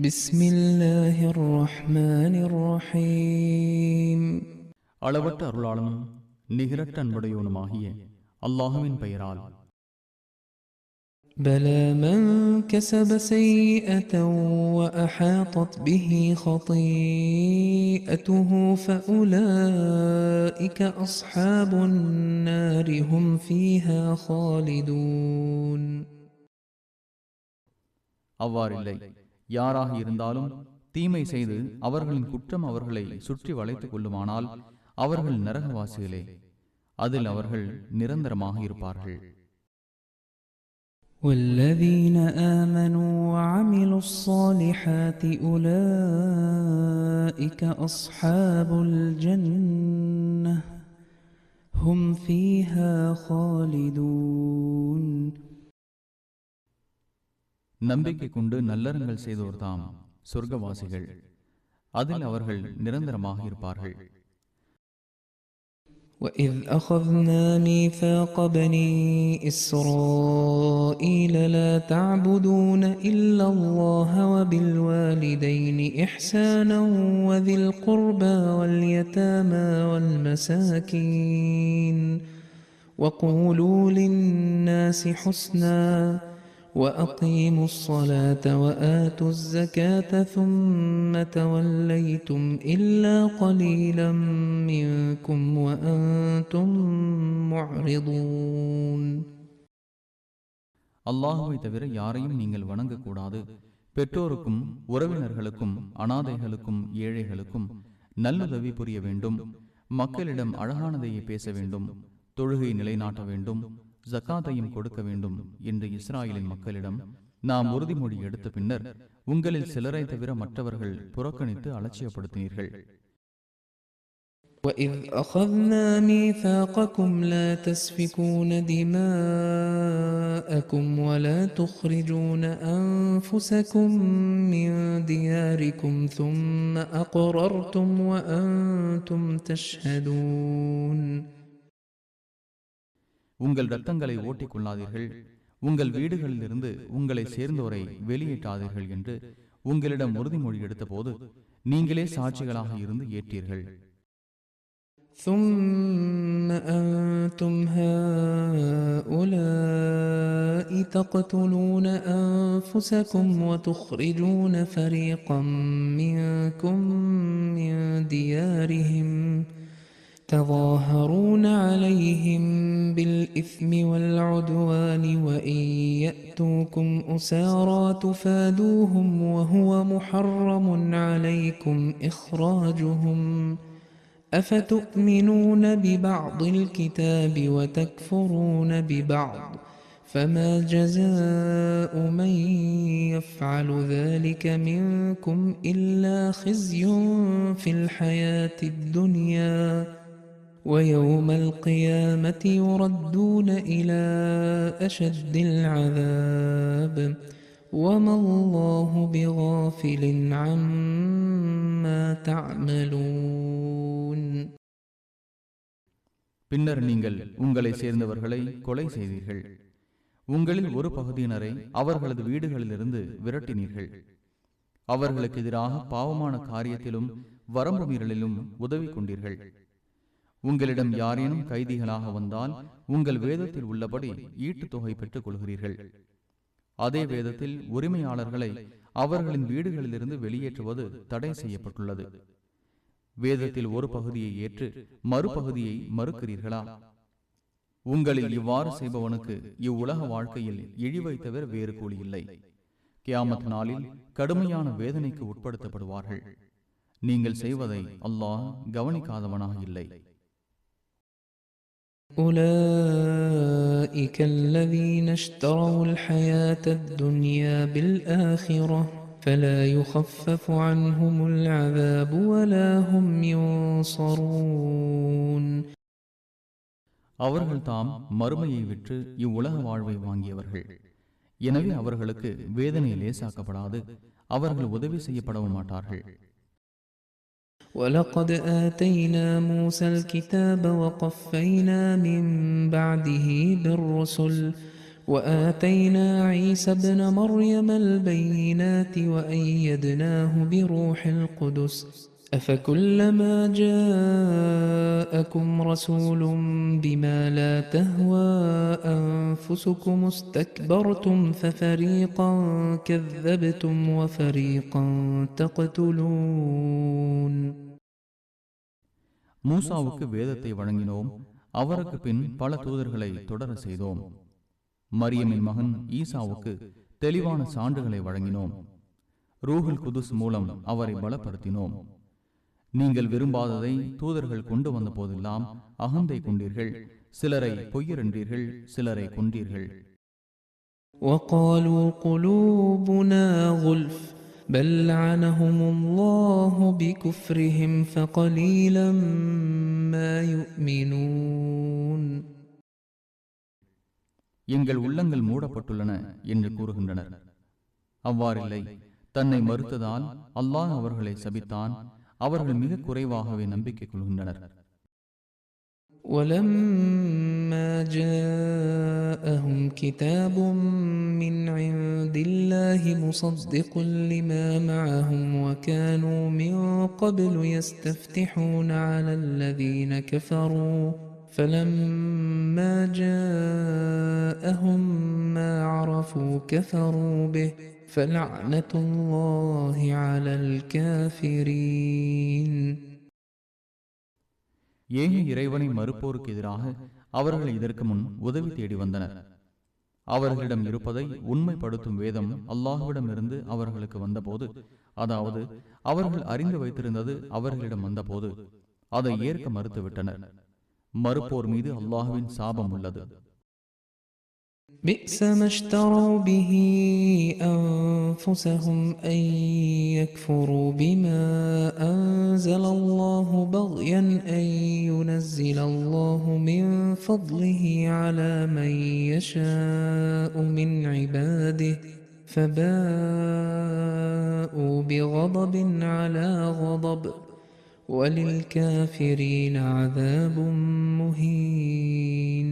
بسم الله الرحمن الرحيم அளவற்ற அருளாளனும் நிகரற்ற அன்புடையவனுமாகிய அல்லாஹுவின் பெயரால். بلى من كسب سيئة وأحاطت به خطيئته فأولئك أصحاب النار هم فيها خالدون. அவ்வாறில்லை, யாராக இருந்தாலும் தீமை செய்து அவர்களின் குற்றம் அவர்களை சுற்றி வளைத்துக் கொள்ளுமானால் அவர்கள் நரகவாசிகளே, அதில் அவர்கள் நிரந்தரமாக இருப்பார்கள். والذين آمنوا وعملوا الصالحات أولئك أصحاب الجنة هم فيها خالدون. நம்பிக்கை கொண்டு நல்லறங்கள் செய்தோர்தாம் சொர்க்கவாசிகள், அதில் அவர்கள் நிரந்தரமாக இருப்பார்கள். وإذ أخذنا ميثاق بني إسرائيل لا تعبدون إلا الله وبالوالدين إحسانا وذي القربى واليتامى والمساكين وقولوا للناس حسنا وأقيموا الصلاة وآتوا الزكاة ثم توليتم إلا قليلا منكم وأنتم معرضون. அல்லாஹுவை தவிர யாரையும் நீங்கள் வணங்கக்கூடாது. பெற்றோருக்கும் உறவினர்களுக்கும் அனாதைகளுக்கும் ஏழைகளுக்கும் நல்லுதவி புரிய வேண்டும். மக்களிடம் அழகானதையே பேச வேண்டும். தொழுகை நிலைநாட்ட வேண்டும். ஜக்காத்தையும் கொடுக்க வேண்டும் என்று இஸ்ராயலின் மக்களிடம் நாம் உறுதிமொழி எடுத்த பின்னர் உங்களில் சிலரை தவிர மற்றவர்கள் புறக்கணித்து அலட்சியப்படுத்தினீர்கள். وَإِذْ أَخَذْنَا مِيثَاقَكُمْ لَا تَسْفِكُونَ دِمَاءَكُمْ وَلَا تُخْرِجُونَ أَنفُسَكُمْ مِنْ دِيَارِكُمْ ثُمَّ أَقْرَرْتُمْ وَأَنْتُمْ تَشْهَدُونَ. உங்கள் இரத்தங்களை ஓட்டிக் கொள்ளாதீர்கள், உங்கள் வீடுகளிலிருந்து உங்களை சேர்ந்தோரை வெளியேற்றாதீர்கள் என்று உங்களிடம் உறுதிமொழி எடுத்த போது நீங்களே சாட்சிகளாக இருந்து ஏற்றீர்கள். ثم أنتم هؤلاء تقتلون أنفسكم وتخرجون فريقا منكم من ديارهم تظاهرون عليهم بالإثم والعدوان وإن يأتوكم أسارى تفادوهم وهو محرم عليكم إخراجهم أفتؤمنون ببعض الكتاب وتكفرون ببعض فما جزاء من يفعل ذلك منكم إلا خزي في الحياة الدنيا ويوم القيامة يردون إلى أشد العذاب وما الله بغافل عما تعملون. பின்னர் நீங்கள் உங்களை சேர்ந்தவர்களை கொலை செய்தீர்கள். உங்களில் ஒரு பகுதியினரை அவர்களது வீடுகளிலிருந்து விரட்டினீர்கள். அவர்களுக்கு எதிராக பாவமான காரியத்திலும் வரம்பு மீறலிலும் உதவி கொண்டீர்கள். உங்களிடம் யாரேனும் கைதிகளாக வந்தால் உங்கள் வேதத்தில் உள்ளபடி ஈட்டுத் தொகை பெற்றுக் கொள்கிறீர்கள். அதே வேதத்தில் உரிமையாளர்களை அவர்களின் வீடுகளிலிருந்து வெளியேற்றுவது தடை செய்யப்பட்டுள்ளது. வேதத்தில் ஒரு பகுதியை ஏற்று மறுபகுதியை மறுக்கிறீர்களா? உங்களில் இவ்வாறு செய்பவனுக்கு இவ்வுலக வாழ்க்கையில் இழிவை தவிர வேறு கூலி இல்லை. கியாமத் நாளில் கடுமையான வேதனைக்கு உட்படுத்தப்படுவார்கள். நீங்கள் செய்வதை அல்லாஹ் கவனிக்காதவனாக இல்லை. أولئك الذين اشتروا الحياة الدنيا بالآخرة فلا يخفف عنهم العذاب ولا هم ينصرون. அவர்கள் தாம் மறுமையை விற்று இவ்வுலக வாழ்வை வாங்கியவர்கள். எனவே அவர்களுக்கு வேதனை லேசாக்கப்படாது, அவர்கள் உதவி செய்யப்படவும் மாட்டார்கள். وَلَقَدْ آتَيْنَا مُوسَى الْكِتَابَ وَقَفَّيْنَا مِنْ بَعْدِهِ بِالرُّسُلِ وآتينا عيسى ابن مريم البينات وأيدناه بروح القدس أفكلما جاءكم رسول بما لا تهوى أنفسكم استكبرتم ففريقا كذبتم وفريقا تقتلون. மூசாவுக்கு வேதத்தை வழங்கினோம், அவருக்கு பின் பல தூதர்களை தொடர செய்தோம். மரியமின் மகன் ஈசாவுக்கு தெளிவான சான்றுகளை வழங்கினோம். ரூஹுல் குதுஸ் மூலம் அவரை பலப்படுத்தினோம். நீங்கள் விரும்பாததை தூதர்கள் கொண்டு வந்த போதெல்லாம் அகந்தை கொண்டீர்கள், சிலரை பொய்யரென்றீர்கள், சிலரை கொன்றீர்கள். وقالوا قلوبنا غلف بل لعنهم الله بكفرهم فقليلا ما يؤمنون. எங்கள் உள்ளங்கள் மூடப்பட்டுள்ளன என்று கூறுகின்றனர். அவ்வாறில்லை, தன்னை மறுத்ததால் அல்லாஹ் அவர்களை சபித்தான். அவர்கள் மிக குறைவாகவே நம்பிக்கை கொள்கின்றனர். وَلَمَّا جَاءَهُمْ كِتَابٌ مِّنْ عِندِ اللَّهِ مُصَدِّقٌ لِّمَا مَعَهُمْ وَكَانُوا مِن قَبْلُ يَسْتَفْتِحُونَ عَلَى الَّذِينَ كَفَرُوا فَلَمَّا جَاءَهُم مَّا عَرَفُوا كَفَرُوا بِهِ فَلَعْنَةُ اللَّهِ عَلَى الْكَافِرِينَ. ஏக இறைவனை மறுப்போருக்கு எதிராக அவர்கள் இதற்கு முன் உதவி தேடி வந்தனர். அவர்களிடம் இருப்பதை உண்மைப்படுத்தும் வேதம் அல்லாஹ்விடமிருந்து அவர்களுக்கு வந்தபோது, அதாவது அவர்கள் அறிந்து வைத்திருந்தது அவர்களிடம் வந்தபோது அதை ஏற்க மறுத்துவிட்டனர். மறுப்போர் மீது அல்லாஹ்வின் சாபம் உள்ளது. بئس ما اشتروا به أنفسهم أن يكفروا بما أنزل الله بغيا أن ينزل الله من فضله على من يشاء من عباده فباءوا بغضب على غضب وللكافرين عذاب مهين.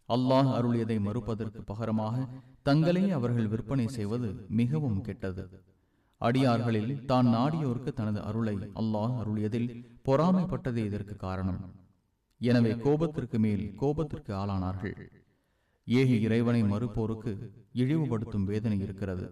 அல்லாஹ் அருளியதை மறுப்பதற்கு பகரமாக தங்களே அவர்கள் விற்பனை செய்வது மிகவும் கெட்டது. அடியார்களில் தான் நாடியோருக்கு தனது அருளை அல்லாஹ் அருளியதில் பொறாமைப்பட்டதே இதற்கு காரணம். எனவே கோபத்திற்கு மேல் கோபத்திற்கு ஆளானார்கள். ஏக இறைவனை மறுப்போருக்கு இழிவுபடுத்தும் வேதனை இருக்கிறது.